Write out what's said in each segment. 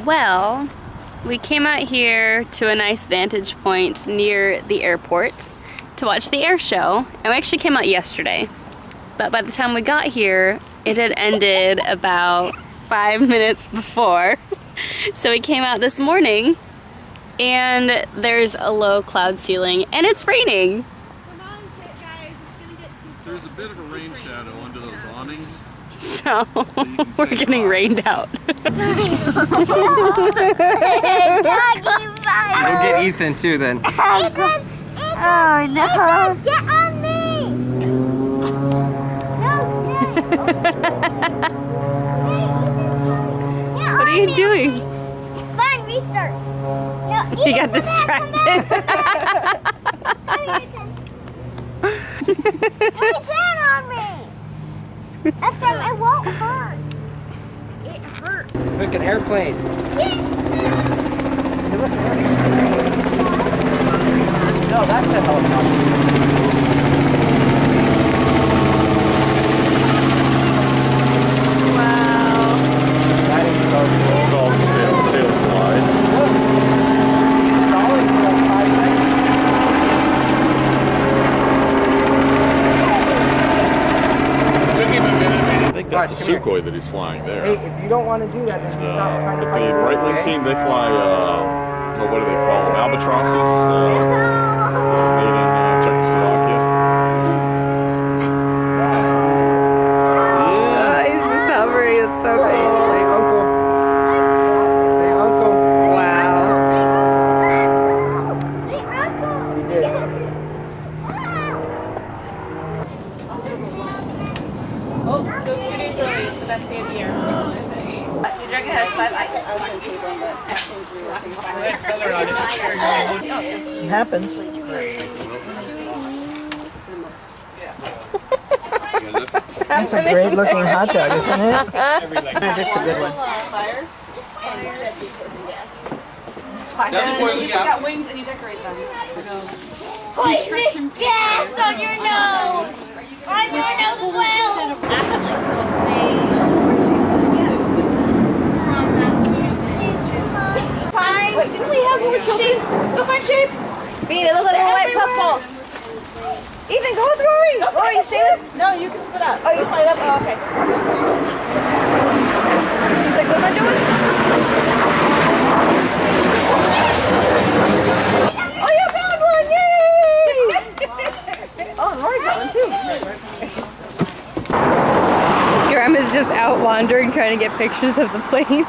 Well, we came out here to a nice vantage point near the airport to watch the air show, and we actually came out yesterday. But by the time we got here, it had ended about 5 minutes before. So we came out this morning, and there's a low cloud ceiling, and it's raining. Come on, guys, it's gonna get too cold. There's a bit of a rain shadow under those awnings. So we're getting rained out. We'll get Ethan too then. Ethan! Oh no! Ethan, get on me! What are you doing? Fine, restart. No, You got distracted. Ethan on me! FM, it won't hurt. It hurt. Look, an airplane. No, that's a helicopter. Wow. That is so cool. It's called tail slide. He's stalling for like 5 seconds. Took him a minute. I think that's Right, a come Sukhoi that he's flying there. Hey, if you don't want to do that, then stop trying to But fight the it, Breitling okay? team, they fly, what do they call them? Albatrosses, made in Czechoslovakia. Oh, he's just hovering. It's so cool. Say uncle. Say uncle. Wow. You did. Oh, go 2 days early. It's the best day of the year. Your drink has 5 ice. It happens. That's a great looking hot dog, isn't it? That's a good one. You got wings and you decorate them. Put this gas on your nose! On your nose as well! Fine. Wait, didn't we have more children? Go find shape. Bean, it looks like a white puffball. Ethan, go with Rory. Rory, stay with. No, you can split up. Oh, you split up? Oh, okay. Is that good one, do it? Oh, you found one! Yay! Oh, and Rory got one too. Grandma's just out wandering trying to get pictures of the planes.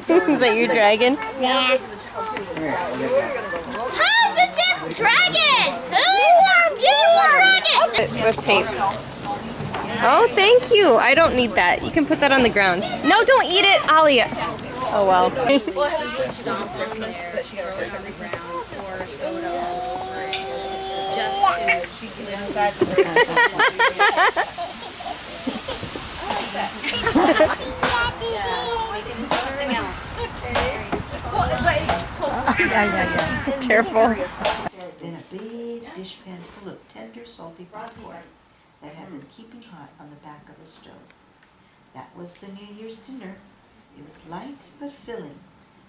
Is that your dragon? Yeah. How's this dragon? Who's that dragon? With tape. Oh, thank you. I don't need that. You can put that on the ground. No, don't eat it, Alia. Oh well. Careful. Then a big dishpan full of tender, salty popcorn that had been keeping hot on the back of the stove. That was the New Year's dinner. It was light but filling.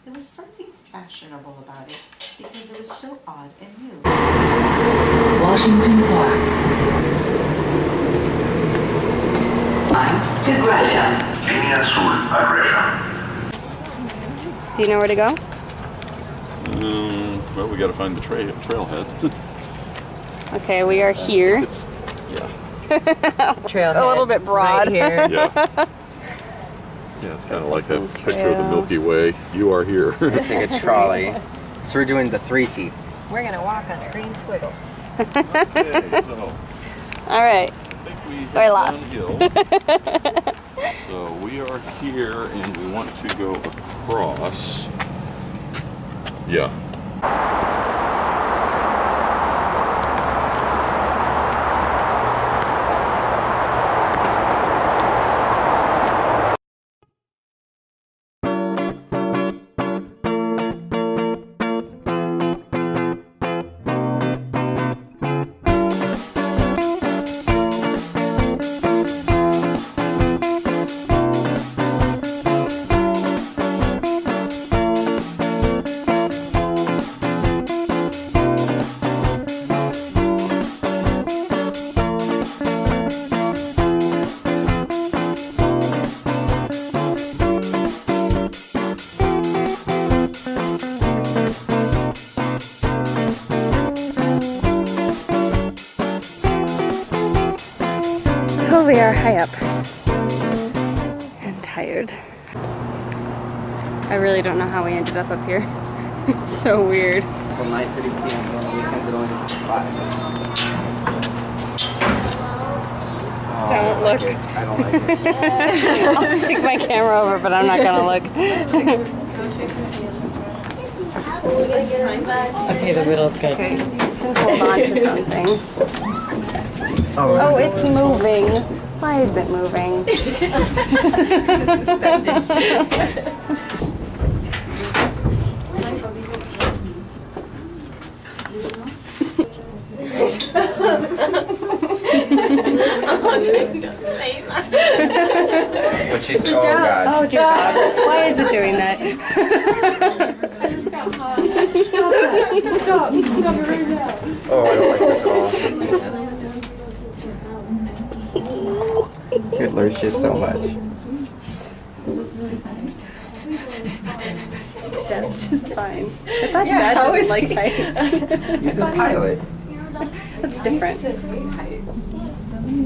There was something fashionable about it because it was so odd and new. Washington Park. To Gresham. Línea Azul a Gresham. Do you know where to go? Well, we got to find the trailhead. Okay, we are here. It's, yeah. Trailhead. A little bit broad. Right here. Yeah. Yeah, it's kind of like that picture of the Milky Way. You are here. Take a trolley. So we're doing the 3T. We're gonna walk on a green squiggle. Okay, so All right. I think we We're head lost. downhill. So we are here and we want to go across. Yeah. Oh, we are high up and tired. I really don't know how we ended up here. It's so weird. Till 9:30 p.m. On the weekends it only gets 5. Don't look. I don't like it. I'll stick my camera over, but I'm not gonna look. Okay, the middle's good. Okay, just gonna hold on to something. Oh, it's moving. Why is it moving? What she said, oh god. Oh dear God. Why is it doing that? Oh, I don't like this at all. It lurches so much. Dad's just fine. I thought Dad didn't like heights. He's a pilot. That's different.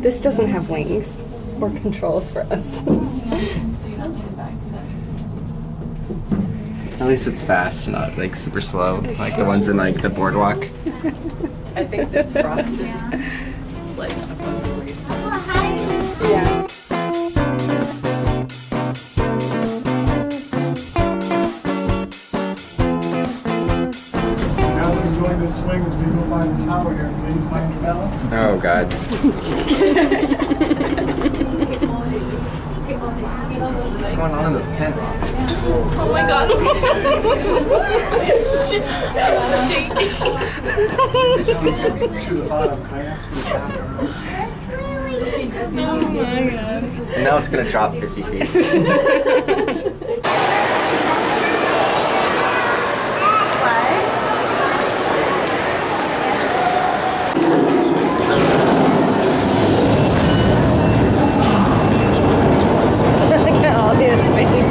This doesn't have wings or controls for us. At least it's fast, not like super slow, like the ones in like the boardwalk. I think this frosted like a bunch of races. Yeah. Now enjoy the swing as we go by the tower here. Please mind the bell. Oh god. What's going on in those tents? Oh my god. To the bottom. Can I ask you to Oh my god. And now it's gonna drop 50 feet. Look at all his face.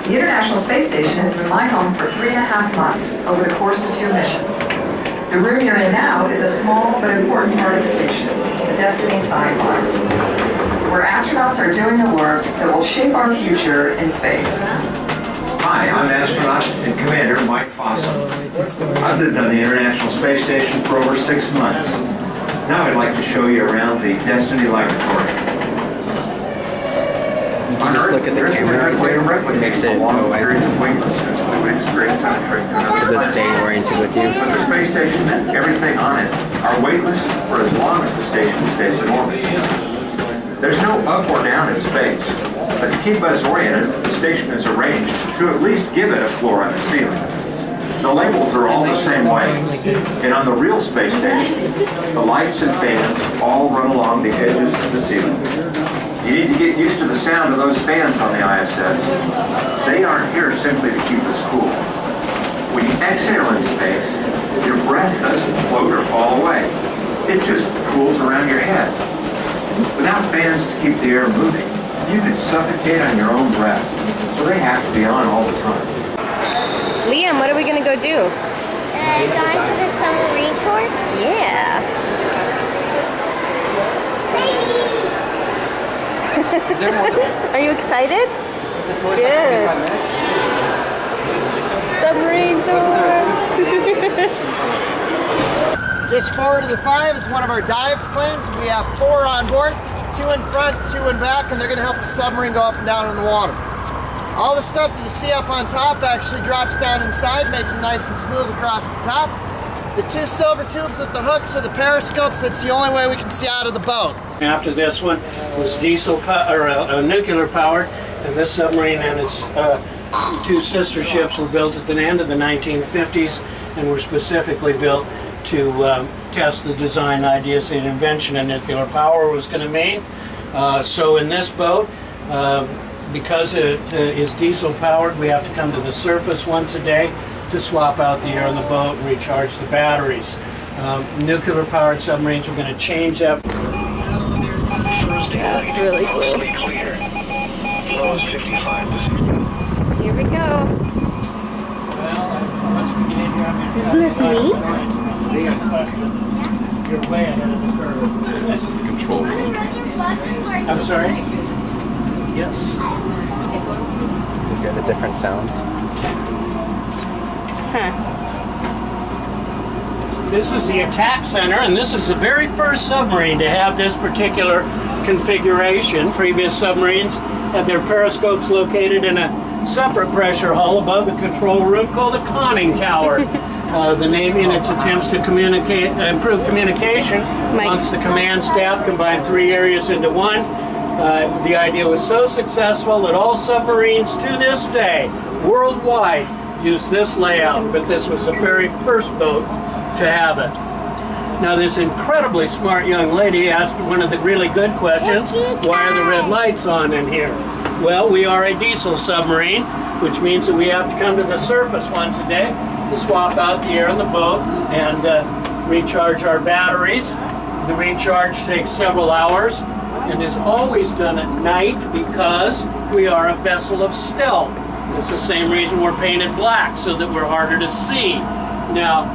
The International Space Station has been my home for 3.5 months over the course of 2 missions. The room you're in now is a small but important part of the station, the Destiny Science Lab, where astronauts are doing the work that will shape our future in space. Hi, I'm astronaut and Commander Mike Fossum. I've lived on the International Space Station for over 6 months. Now I'd like to show you around the Destiny Laboratory. You just look at the camera right there, makes it go away. Does it stay oriented with you? But the space station and everything on it are weightless for as long as the station stays in orbit. There's no up or down in space, but to keep us oriented, the station is arranged to at least give it a floor on the ceiling. The labels are all the same way, and on the real space station, the lights and fans all run along the edges of the ceiling. You need to get used to the sound of those fans on the ISS. They aren't here simply to keep us cool. When you exhale in space, your breath doesn't float or fall away. It just cools around your head. Without fans to keep the air moving, you could suffocate on your own breath. So they have to be on all the time. Liam, what are we gonna go do? Going to the submarine tour? Yeah. Are you excited? Good. Submarine tour. Just forward of the 5 is one of our dive planes. We have 4 on board, 2 in front, 2 in back, and they're going to help the submarine go up and down in the water. All the stuff that you see up on top actually drops down inside, makes it nice and smooth across the top. The 2 silver tubes with the hooks are the periscopes. That's the only way we can see out of the boat. After this one was nuclear powered, and this submarine and its 2 sister ships were built at the end of the 1950s and were specifically built to test the design ideas and invention of nuclear power was going to mean. So in this boat, because it is diesel powered, we have to come to the surface once a day to swap out the air in the boat and recharge the batteries. Nuclear powered submarines are going to change that. That's really cool. Here we go. Isn't this neat? You're way ahead of the curve. This is the control room. I'm sorry? Yes. You hear the different sounds. Huh. This is the attack center, and this is the very first submarine to have this particular configuration. Previous submarines had their periscopes located in a separate pressure hull above the control room called a conning tower. The Navy, in its attempts to improve communication amongst the command staff, combined 3 areas into one. The idea was so successful that all submarines to this day, worldwide, use this layout, but this was the very first boat to have it. Now, this incredibly smart young lady asked one of the really good questions, why are the red lights on in here? Well, we are a diesel submarine, which means that we have to come to the surface once a day to swap out the air in the boat and recharge our batteries. The recharge takes several hours and is always done at night because we are a vessel of stealth. It's the same reason we're painted black, so that we're harder to see. Now,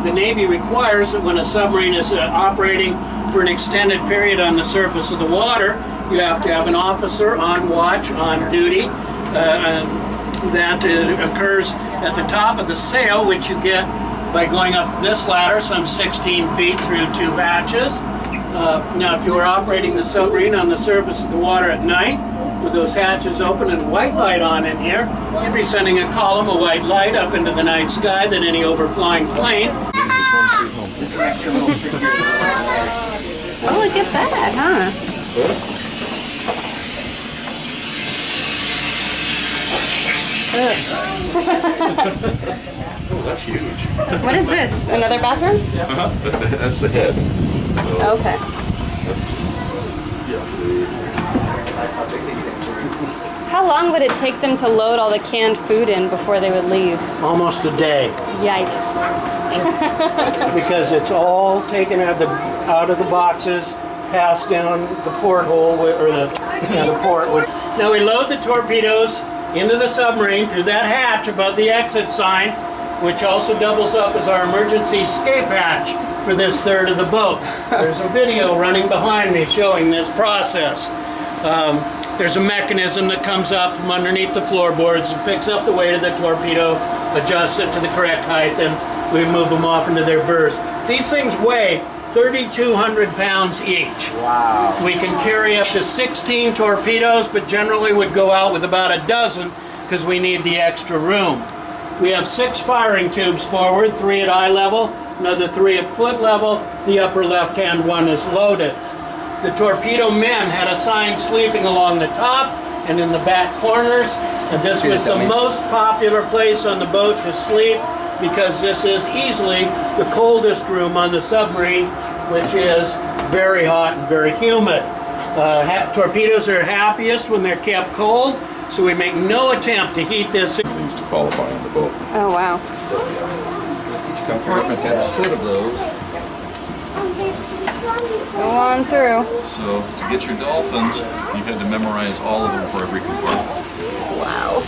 the Navy requires that when a submarine is operating for an extended period on the surface of the water, you have to have an officer on watch, on duty. That occurs at the top of the sail, which you get by going up this ladder some 16 feet through 2 hatches. Now, if you were operating the submarine on the surface of the water at night, with those hatches open and white light on in here, you'd be sending a column of white light up into the night sky that any overflying plane. Oh, look at that, huh? Oh, that's huge. What is this? Another bathroom? That's the head. So Okay. How long would it take them to load all the canned food in before they would leave? Almost a day. Yikes. Because it's all taken out of the boxes, passed down the porthole, or the port. Now we load the torpedoes into the submarine through that hatch above the exit sign, which also doubles up as our emergency escape hatch for this third of the boat. There's a video running behind me showing this process. There's a mechanism that comes up from underneath the floorboards and picks up the weight of the torpedo, adjusts it to the correct height, and we move them off into their berths. These things weigh 3,200 pounds each. Wow. We can carry up to 16 torpedoes, but generally would go out with about a dozen because we need the extra room. We have 6 firing tubes forward, 3 at eye level, another 3 at foot level. The upper left-hand one is loaded. The torpedo men had assigned sleeping along the top and in the back corners, and this was the most popular place on the boat to sleep because this is easily the coldest room on the submarine, which is very hot and very humid. Torpedoes are happiest when they're kept cold, so we make no attempt to heat this. Things to qualify on the boat. Oh, wow. So each compartment had a set of those. Go on through. So to get your dolphins, you had to memorize all of them for every compartment. Wow.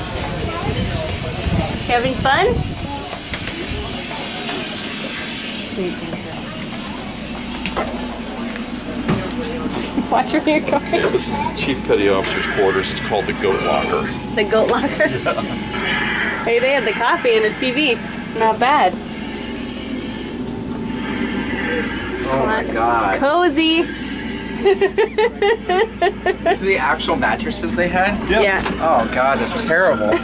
Having fun? Sweet Jesus. Watch where you're going. Yeah, this is the Chief Petty Officer's quarters. It's called the Goat Locker. The goat locker? Yeah. Hey, they had the coffee and a TV. Not bad. Oh my god. Cozy. These are the actual mattresses they had? Yep. Yeah. Oh god, that's terrible.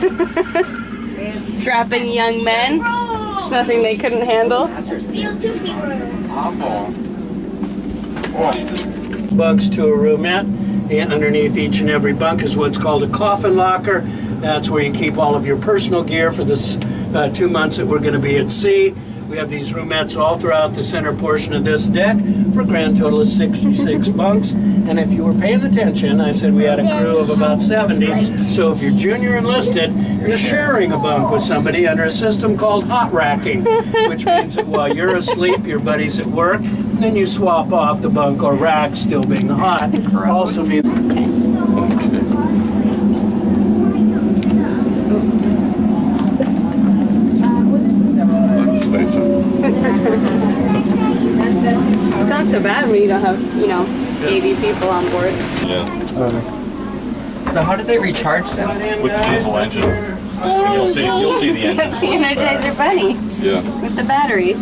Strapping young men. Nothing they couldn't handle. Awful. Bunks to a roomette. And underneath each and every bunk is what's called a coffin locker. That's where you keep all of your personal gear for this 2 months that we're going to be at sea. We have these roomettes all throughout the center portion of this deck for a grand total of 66 bunks. And if you were paying attention, I said we had a crew of about 70. So if you're junior enlisted, you're sharing a bunk with somebody under a system called hot racking, which means that while you're asleep, your buddy's at work, then you swap off the bunk or rack, still being hot. Also means It sounds so bad when you don't have, 80 people on board. Yeah. So how did they recharge them? With the diesel engine. You'll see the engine. That's the Energizer Bunny Yeah. with the batteries.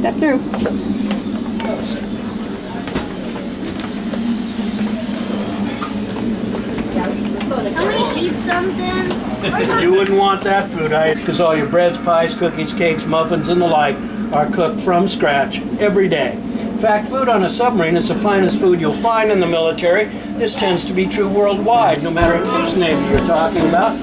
Step through. I'm gonna eat something. you wouldn't want that food, because all your breads, pies, cookies, cakes, muffins, and the like are cooked from scratch every day. In fact, food on a submarine is the finest food you'll find in the military. This tends to be true worldwide, no matter whose Navy you're talking about.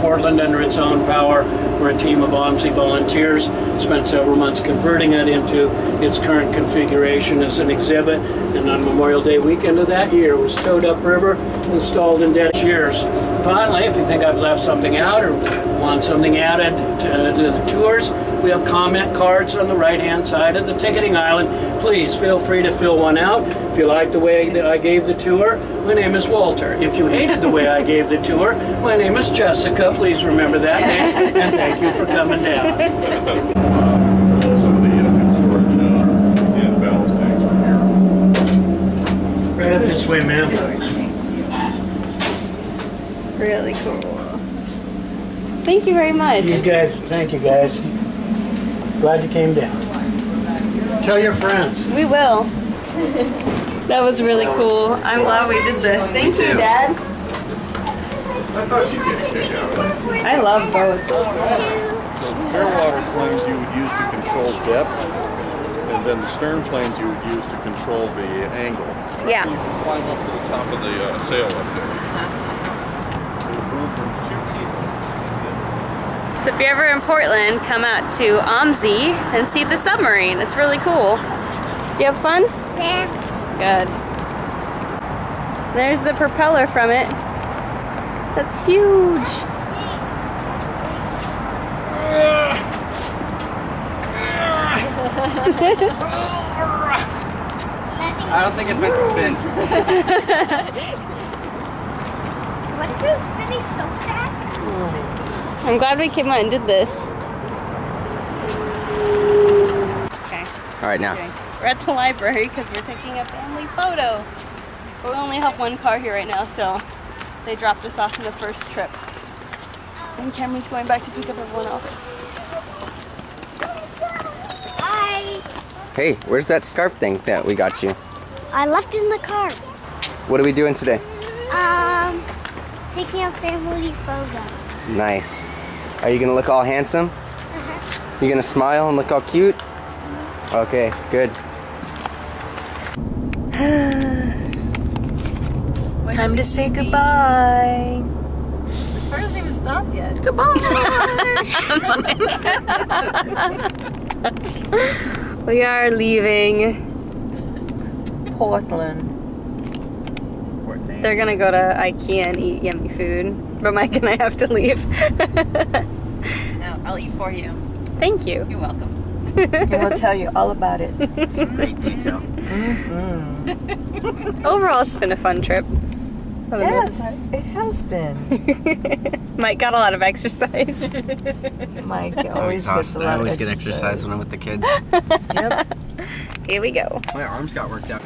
Portland under its own power. We're a team of OMSI volunteers. Spent several months converting it into its current configuration as an exhibit, and on Memorial Day weekend of that year it was towed upriver, installed in dead shears. Finally, if you think I've left something out or want something added to the tours, we have comment cards on the right-hand side of the ticketing island. Please feel free to fill one out. If you like the way that I gave the tour, my name is Walter. If you hated the way I gave the tour, my name is Jessica. Please remember that name, and thank you for coming down. Some of the fuel storage and ballast tanks from here. Right up this way, ma'am. Really cool. Thank you very much. Thank you guys. Glad you came down. Tell your friends. We will. That was really cool. I'm glad we did this. Thank you, Dad. I thought you'd get a kick out of it. I love boats. So fair water planes you would use to control depth, and then the stern planes you would use to control the angle. Yeah. You can climb up to the top of the sail up there. There's room for 2 people. That's it. So if you're ever in Portland, come out to OMSI and see the submarine. It's really cool. Did you have fun? Yeah. Good. There's the propeller from it. That's huge. I don't think it's meant to spin. What if it was spinning so fast? I'm glad we came out and did this. Okay. All right, now. We're at the library because we're taking a family photo. But we only have one car here right now, so they dropped us off in the first trip. And Cameron's going back to pick up everyone else. Hi. Hey, where's that scarf thing that we got you? I left it in the car. What are we doing today? Taking a family photo. Nice. Are you gonna look all handsome? You gonna smile and look all cute? Okay, good. Time to say goodbye. The car hasn't even stopped yet. Goodbye. We are leaving. Portland. They're gonna go to IKEA and eat yummy food, but Mike and I have to leave. Now I'll eat for you. Thank you. You're welcome. And we'll tell you all about it. Great detail. Overall, it's been a fun trip. Yes, it has been. Mike got a lot of exercise. Mike always gets a lot I of always get exercise exercise when I'm with the kids. Yep. Here we go. My arms got worked out.